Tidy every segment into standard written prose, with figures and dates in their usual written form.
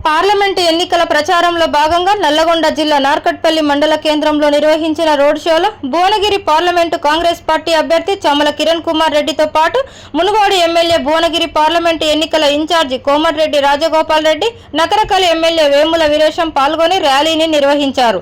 Parliament ఎన్నికల ప్రచారంలో భాగంగా నల్లగొండ జిల్లా నార్కట్పల్లి మండల కేంద్రంలో నిర్వహించిన రోడ్ షోలో భువనగిరి పార్లమెంటు కాంగ్రెస్ పార్టీ అభ్యర్థి చామల కిరణ్ కుమార్ రెడ్డితో పాటు మునుగోడు ఎమ్మెల్యే భువనగిరి పార్లమెంటు ఎన్నికల ఇన్ఛార్జి కోమటిరెడ్డి రాజగోపాల్ రెడ్డి, నకరకల్ ఎమ్మెల్యే వేముల వీరేశం పాల్గొని ర్యాలీని నిర్వహించారు.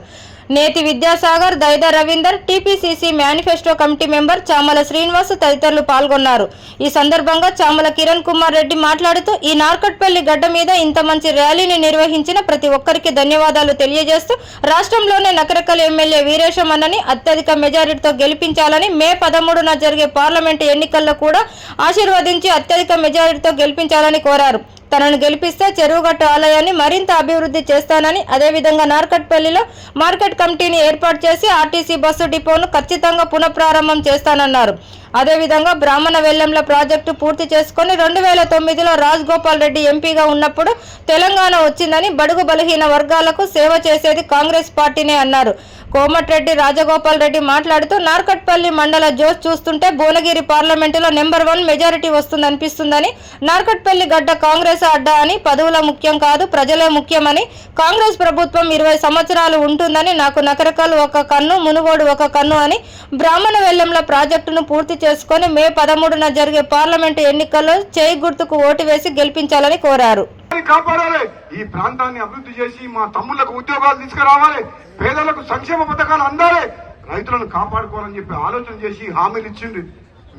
నేతి Vidyasagar, Daida Ravinder, TPCC manifesto committee member Chamala Srinivas తదితరులు పాల్గొన్నారు. ఈ సందర్భంగా చామల కిరణ్ కుమార్ రెడ్డి మాట్లాడుతూ ఈ నార్కట్పల్లి గడ్డ మీద ఇంత మంచి ర్యాలీని నిర్వహించిన ప్రతి ఒక్కరికి ధన్యవాదాలు తెలియజేస్తూ రాష్ట్రంలోనే నకరకల్ ఎమ్మెల్యే వీరేశం అన్నని అత్యధిక మెజారిటీతో గెలిపించాలని, మే 13న జరిగే పార్లమెంటు ఎన్నికల్లో కూడా ఆశీర్వదించి అత్యధిక మెజారిటీతో గెలిపించాలని కోరారు. తనను గెలిపిస్తే చెరువుగట్టు ఆలయాన్ని మరింత అభివృద్ధి చేస్తానని, అదేవిధంగా నార్కట్పల్లిలో మార్కెట్ కమిటీని ఏర్పాటు చేసి ఆర్టీసీ బస్సు డిపోను ఖచ్చితంగా పునఃప్రారంభం చేస్తానన్నారు. అదేవిధంగా బ్రాహ్మణ వెల్లంల ప్రాజెక్టు పూర్తి చేసుకుని 2009లో రాజగోపాల్ రెడ్డి ఎంపీగా ఉన్నప్పుడు తెలంగాణ వచ్చిందని, బడుగు బలహీన వర్గాలకు సేవ చేసేది కాంగ్రెస్ పార్టీనే అన్నారు. కోమటిరెడ్డి రాజగోపాల్ రెడ్డి మాట్లాడుతూ నార్కట్పల్లి మండల జోష్ చూస్తుంటే భువనగిరి పార్లమెంటులో నెంబర్ 1 మెజారిటీ వస్తుందనిపిస్తుందని, నార్కట్పల్లి గడ్డ కాంగ్రెస్ అడ్డా అని, పదవుల ముఖ్యం కాదు ప్రజలే ముఖ్యమని, కాంగ్రెస్ ప్రభుత్వం 20 సంవత్సరాలు ఉంటుందని, నాకు నకరకల్ ఒక కన్ను, మునుగోడు ఒక కన్ను అని, బ్రాహ్మణ వెల్లంల ప్రాజెక్టును పూర్తి చేసుకుని మే 13న జరిగే పార్లమెంటు ఎన్నికల్లో చేయి గుర్తుకు ఓటు వేసి గెలిపించాలని కోరారు. కాపాడాలి, ఈ ప్రాంతాన్ని అభివృద్ధి చేసి మా తమ్ముళ్లకు ఉద్యోగాలు తీసుకురావాలి, పేదలకు సంక్షేమ పథకాలు అందాలి, రైతులను కాపాడుకోవాలని చెప్పి ఆలోచన చేసి హామీలు ఇచ్చింది.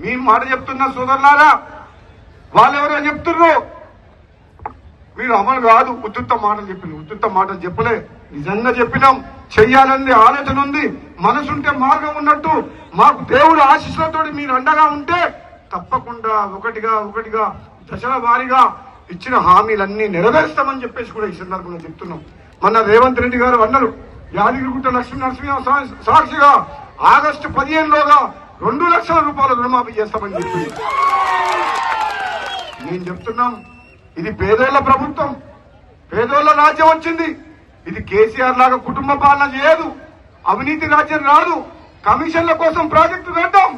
మీ మాట చెప్తున్నా సోదరులారా, వాళ్ళెవరో చెప్తున్నారు, మీరు అమలు కాదు, ఉత్తుత్త మాటలు చెప్పింది. ఉత్తుత్త మాటలు చెప్పలే, నిజంగా చెప్పినాం. చెయ్యాలని ఆలోచన ఉంది, మనసుంటే మార్గం ఉన్నట్టు. మాకు దేవుడు ఆశీస్సులతో మీరు అండగా ఉంటే తప్పకుండా ఒకటిగా దశల వారీగా ఇచ్చిన హామీలన్నీ నెరవేరుస్తామని చెప్పేసి కూడా ఈ సందర్భంగా చెప్తున్నాం. మొన్న రేవంత్ రెడ్డి గారు అన్నారు, యాదగిరిగుట్ట లక్ష్మీ నరసింహ సాక్షిగా ఆగస్టు 15లోగా 2 లక్షల రూపాయల రుణమాఫీ చేస్తామని చెప్పి నేను చెప్తున్నాం. ఇది పేదోళ్ల ప్రభుత్వం, పేదోళ్ల రాజ్యం వచ్చింది. ఇది కేసీఆర్ లాగా కుటుంబ పాలన చేయదు, అవినీతి రాజ్యం రాదు. కమిషన్ల కోసం ప్రాజెక్టు కట్టాం,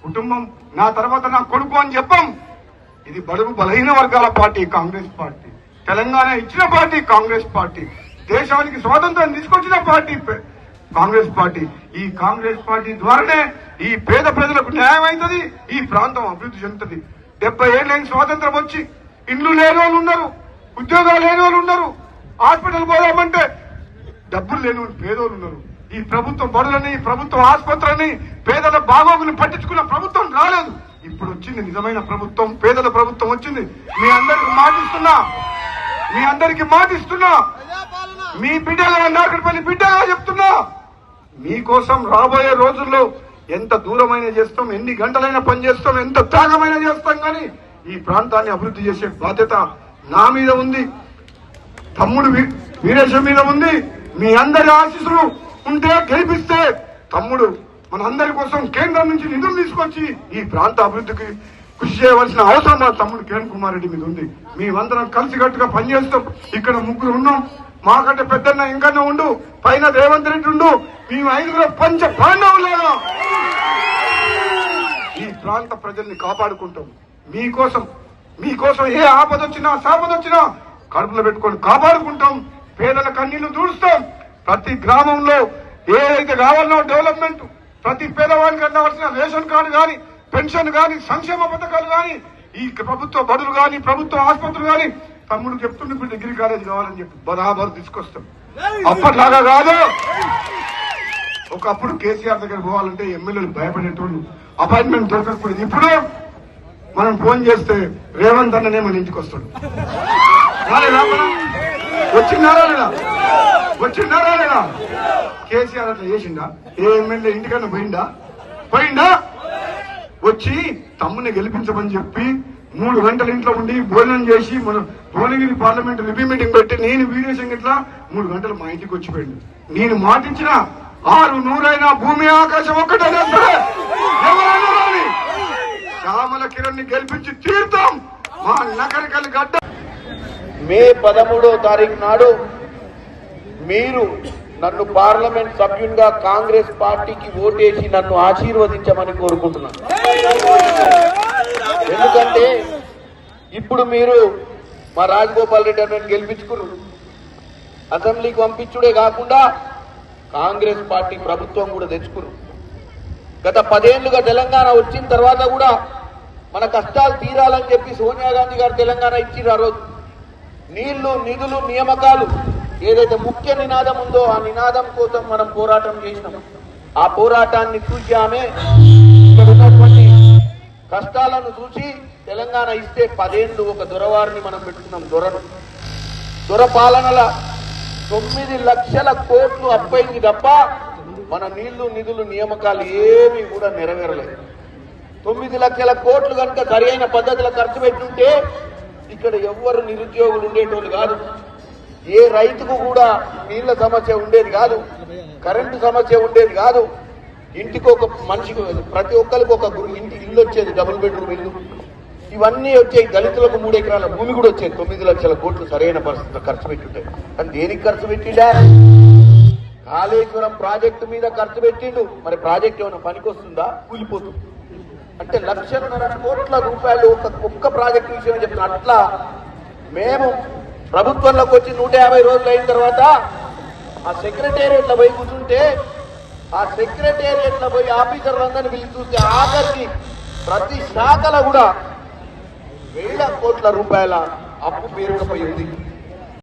కుటుంబం నా తర్వాత నా కొడుకు అని చెప్పాం. ఇది బడుగు బలహీన వర్గాల పార్టీ కాంగ్రెస్ పార్టీ, తెలంగాణ ఇచ్చిన పార్టీ కాంగ్రెస్ పార్టీ, దేశానికి స్వాతంత్రం తీసుకొచ్చిన పార్టీ కాంగ్రెస్ పార్టీ. ఈ కాంగ్రెస్ పార్టీ ద్వారానే ఈ పేద ప్రజలకు న్యాయం అవుతుంది, ఈ ప్రాంతం అభివృద్ధి చెందుతుంది. 70 ఏళ్ళైన స్వాతంత్రం వచ్చి ఇండ్లు లేని వాళ్ళు ఉన్నారు, ఉద్యోగాలు లేని వాళ్ళు ఉన్నారు, హాస్పిటల్ పోదామంటే డబ్బులు లేని వాళ్ళు పేదోళ్ళు ఉన్నారు. ఈ ప్రభుత్వం బడులని, ప్రభుత్వం ఆసుపత్రులని, పేదల బాగోగుని పట్టించుకున్న ప్రభుత్వం రాలేదు. ఇప్పుడు వచ్చింది నిజమైన ప్రభుత్వం, పేదల ప్రభుత్వం వచ్చింది. మీ అందరికి మాటిస్తున్నా, మీ బిడ్డగా నార్కట్పల్లి బిడ్డగా చెప్తున్నా, మీకోసం రాబోయే రోజుల్లో ఎంత దూరమైన చేస్తాం, ఎన్ని గంటలైనా పనిచేస్తాం, ఎంత త్యాగమైనా చేస్తాం, కానీ ఈ ప్రాంతాన్ని అభివృద్ధి చేసే బాధ్యత నా మీద ఉంది, తమ్ముడు వీరేశం మీద ఉంది. మీ అందరి ఆశీస్సులు ఉంటే గెలిపిస్తే తమ్ముడు మన అందరి కోసం కేంద్రం నుంచి నిధులు తీసుకొచ్చి ఈ ప్రాంత అభివృద్ధికి కృషి చేయవలసిన అవసరం మా తమ్ముడు కిరణ్ కుమార్ రెడ్డి మీద ఉంది. మేమందరం కలిసికట్టుగా పనిచేస్తాం. ఇక్కడ 3 ఉన్నాం, మాకంటే పెద్దన్న ఇంకన్నా ఉండు, పైన రేవంత్ రెడ్డి ఉండు, మేము 5 పంచ పాండవులేగా ఈ ప్రాంత ప్రజల్ని కాపాడుకుంటాం. మీకోసం ఏ ఆపదొచ్చినా సాపదొచ్చినా కడుపులో పెట్టుకొని కాపాడుకుంటాం. పేదల కన్నీళ్లు దూడుస్తాం. ప్రతి గ్రామంలో ఏదైతే కావాలనో డెవలప్మెంట్, ప్రతి పేదవాడికి అందవలసిన రేషన్ కార్డు గాని, పెన్షన్ గాని, సంక్షేమ పథకాలు గాని, ఈ ప్రభుత్వ బడులు గాని, ప్రభుత్వ ఆసుపత్రులు గాని, తమ్ముడు చెప్తుండే ఇప్పుడు డిగ్రీ కాలేజ్ కావాలని చెప్పి బరాబరు తీసుకొస్తాం. అప్పట్లాగా కాదు. ఒకప్పుడు కేసీఆర్ దగ్గర పోవాలంటే ఎమ్మెల్యేలు భయపడేటోళ్ళు, అపాయింట్మెంట్ దొరకకపోయింది. ఇప్పుడు మనం ఫోన్ చేస్తే రేవంత్ అన్ననే మన ఇంటికి వస్తాడు. వచ్చిండారా లేదా? కేసీఆర్ అట్లా చేసిండా? ఏ ఎమ్మెల్యే ఇంటికన్నా పోయిందా? వచ్చి తమ్ముని గెలిపించమని చెప్పి 3 గంటల ఇంట్లో ఉండి భోజనం చేసి మన భువనగిరి పార్లమెంట్ రివ్యూ మీటింగ్ పెట్టి నేను వీరేశం ఇట్లా 3 గంటలు మా ఇంటికి వచ్చిపోయింది. నేను మాటించిన 6 నూరైనా భూమి ఆకాశం ఒక్కటైనా సరే ఎవరైనా రాని చామల కిరణ్ ని గెలిపించి తీర్థం. మా నకరకల్ గడ్డ మే 13వ తారీఖు నాడు మీరు నన్ను పార్లమెంట్ సభ్యునిగా కాంగ్రెస్ పార్టీకి ఓటేసి నన్ను ఆశీర్వదించమని కోరుకుంటున్నాను. ఎందుకంటే ఇప్పుడు మీరు మా రాజగోపాల్ రెడ్డి అన్నని గెలిపించుకున్నారు. అసెంబ్లీకి పంపించుడే కాకుండా కాంగ్రెస్ పార్టీ ప్రభుత్వం కూడా తెచ్చుకున్నారు. గత 10 ఏళ్లుగా తెలంగాణ వచ్చిన తర్వాత కూడా మన కష్టాలు తీరాలని చెప్పి సోనియా గాంధీ గారు తెలంగాణ ఇచ్చిర్రు. ఆ రోజు నీళ్లు, నిధులు, నియామకాలు ఏదైతే ముఖ్య నినాదం ఉందో ఆ నినాదం కోసం మనం పోరాటం చేసినాం. ఆ పోరాటాన్ని చూసి ఆమె ఇక్కడ ఉన్నటువంటి కష్టాలను చూసి తెలంగాణ ఇస్తే 10 ఏళ్లు ఒక దొరవారిని మనం పెట్టుకున్నాం. దొర పాలనల 9 లక్షల కోట్లు అప్పైంది తప్ప మన నీళ్లు, నిధులు, నియామకాలు ఏమీ కూడా నెరవేరలేదు. 9 లక్షల కోట్లు కనుక సరైన పద్ధతిలో ఖర్చు పెట్టుంటే ఇక్కడ ఎవ్వరు నిరుద్యోగులు ఉండేటోళ్ళు కాదు. ఏ రైతుకు కూడా నీళ్ల సమస్య ఉండేది కాదు, కరెంటు సమస్య ఉండేది కాదు. ఇంటికి ఒక మనిషికి, ప్రతి ఒక్కరికి ఒక ఇంటి ఇల్లు వచ్చేది, డబుల్ బెడ్రూమ్ ఇల్లు. ఇవన్నీ వచ్చాయి. దళితులకు 3 ఎకరాల భూమి కూడా వచ్చేది. 9 లక్షల కోట్లు సరైన పరిస్థితిలో ఖర్చు పెట్టుంటాయి. కానీ దేనికి ఖర్చు పెట్టిండా? కాళేశ్వరం ప్రాజెక్టు మీద ఖర్చు పెట్టిండు. మరి ప్రాజెక్ట్ ఏమైనా పనికొస్తుందా? కూలిపోతుంది. అంటే 1,50,000 కోట్ల రూపాయలు ఒక్క ప్రాజెక్టు విషయం చెప్తున్నా. అట్లా మేము ప్రభుత్వంలోకి వచ్చి 150 రోజులు అయిన తర్వాత ఆ సెక్రటేరియట్లో పోయి కూర్చుంటే, ఆ సెక్రటేరియట్లో పోయి ఆఫీసర్లందరినీ పిలిచి చూస్తే ఆఖరికి ప్రతి శాఖలో కూడా 1,000 కోట్ల రూపాయల అప్పు పేరుకుపోయి ఉంది.